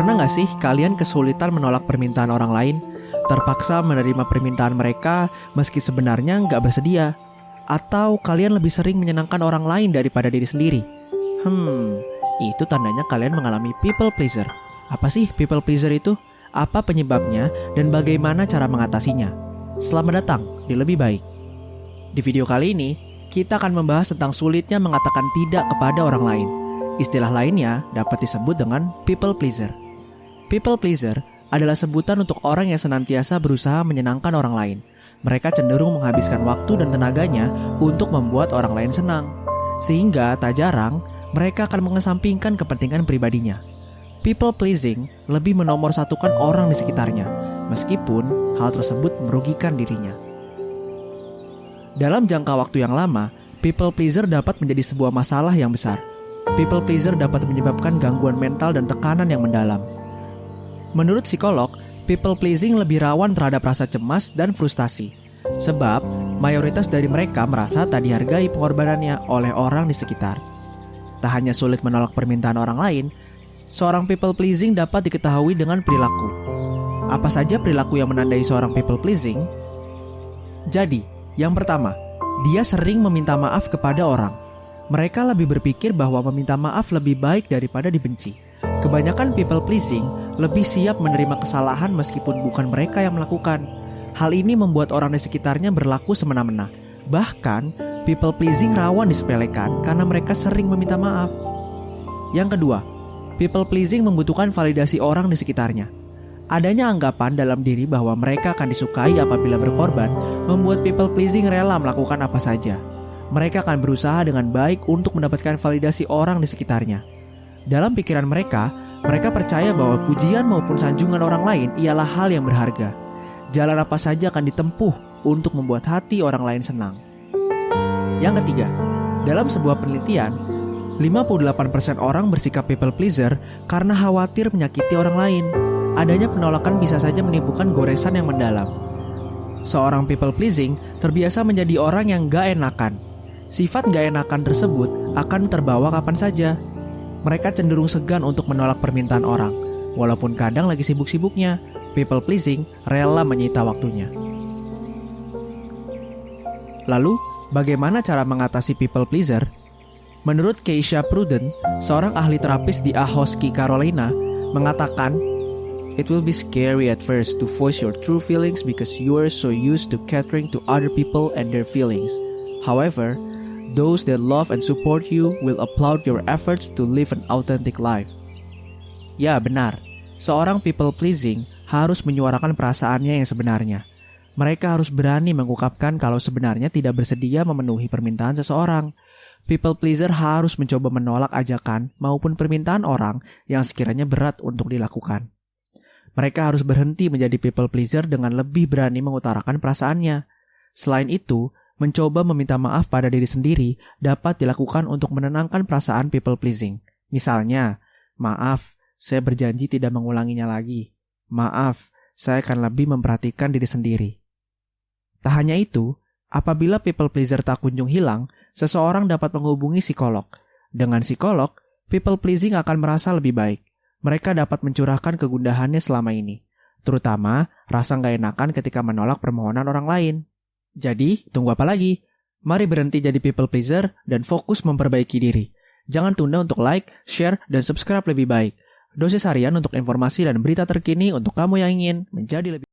Pernah gak sih kalian kesulitan menolak permintaan orang lain? Terpaksa menerima permintaan mereka meski sebenarnya nggak bersedia? Atau kalian lebih sering menyenangkan orang lain daripada diri sendiri? Itu tandanya kalian mengalami people pleaser. Apa sih people pleaser itu? Apa penyebabnya dan bagaimana cara mengatasinya? Selamat datang di Lebih Baik. Di video kali ini, kita akan membahas tentang sulitnya mengatakan tidak kepada orang lain. Istilah lainnya dapat disebut dengan people pleaser. People pleaser adalah sebutan untuk orang yang senantiasa berusaha menyenangkan orang lain. Mereka cenderung menghabiskan waktu dan tenaganya untuk membuat orang lain senang. Sehingga tak jarang, mereka akan mengesampingkan kepentingan pribadinya. People pleasing lebih menomorsatukan orang di sekitarnya, meskipun hal tersebut merugikan dirinya. Dalam jangka waktu yang lama, people pleaser dapat menjadi sebuah masalah yang besar. People pleaser dapat menyebabkan gangguan mental dan tekanan yang mendalam. Menurut psikolog, people pleasing lebih rawan terhadap rasa cemas dan frustasi. Sebab, mayoritas dari mereka merasa tak dihargai pengorbanannya oleh orang di sekitar. Tak hanya sulit menolak permintaan orang lain, seorang people pleasing dapat diketahui dengan perilaku. Apa saja perilaku yang menandai seorang people pleasing? Jadi, yang pertama, dia sering meminta maaf kepada orang. Mereka lebih berpikir bahwa meminta maaf lebih baik daripada dibenci. Kebanyakan people pleasing lebih siap menerima kesalahan meskipun bukan mereka yang melakukan. Hal ini membuat orang di sekitarnya berlaku semena-mena. Bahkan, people pleasing rawan disepelekan karena mereka sering meminta maaf. Yang kedua, people pleasing membutuhkan validasi orang di sekitarnya. Adanya anggapan dalam diri bahwa mereka akan disukai apabila berkorban, membuat people pleasing rela melakukan apa saja. Mereka akan berusaha dengan baik untuk mendapatkan validasi orang di sekitarnya. Dalam pikiran mereka percaya bahwa pujian maupun sanjungan orang lain ialah hal yang berharga. Jalan apa saja akan ditempuh untuk membuat hati orang lain senang. Yang ketiga, dalam sebuah penelitian, 58% orang bersikap people pleaser karena khawatir menyakiti orang lain. Adanya penolakan bisa saja menimbulkan goresan yang mendalam. Seorang people pleasing terbiasa menjadi orang yang gak enakan. Sifat gak enakan tersebut akan terbawa kapan saja. Mereka cenderung segan untuk menolak permintaan orang. Walaupun kadang lagi sibuk-sibuknya, people pleasing rela menyita waktunya. Lalu, bagaimana cara mengatasi people pleaser? Menurut Keisha Pruden, seorang ahli terapis di Ahoskie, Carolina, mengatakan, "It will be scary at first to voice your true feelings because you are so used to catering to other people and their feelings. However, those that love and support you will applaud your efforts to live an authentic life." Ya benar, seorang people pleasing harus menyuarakan perasaannya yang sebenarnya. Mereka harus berani mengungkapkan kalau sebenarnya tidak bersedia memenuhi permintaan seseorang. People pleaser harus mencoba menolak ajakan maupun permintaan orang yang sekiranya berat untuk dilakukan. Mereka harus berhenti menjadi people pleaser dengan lebih berani mengutarakan perasaannya. Selain itu, mencoba meminta maaf pada diri sendiri dapat dilakukan untuk menenangkan perasaan people pleasing. Misalnya, "Maaf, saya berjanji tidak mengulanginya lagi. Maaf, saya akan lebih memperhatikan diri sendiri." Tak hanya itu, apabila people pleaser tak kunjung hilang, seseorang dapat menghubungi psikolog. Dengan psikolog, people pleasing akan merasa lebih baik. Mereka dapat mencurahkan kegundahannya selama ini, terutama rasa gak enakan ketika menolak permohonan orang lain. Jadi, tunggu apa lagi? Mari berhenti jadi people pleaser dan fokus memperbaiki diri. Jangan tunda untuk like, share, dan subscribe Lebih Baik. Dosis harian untuk informasi dan berita terkini untuk kamu yang ingin menjadi lebih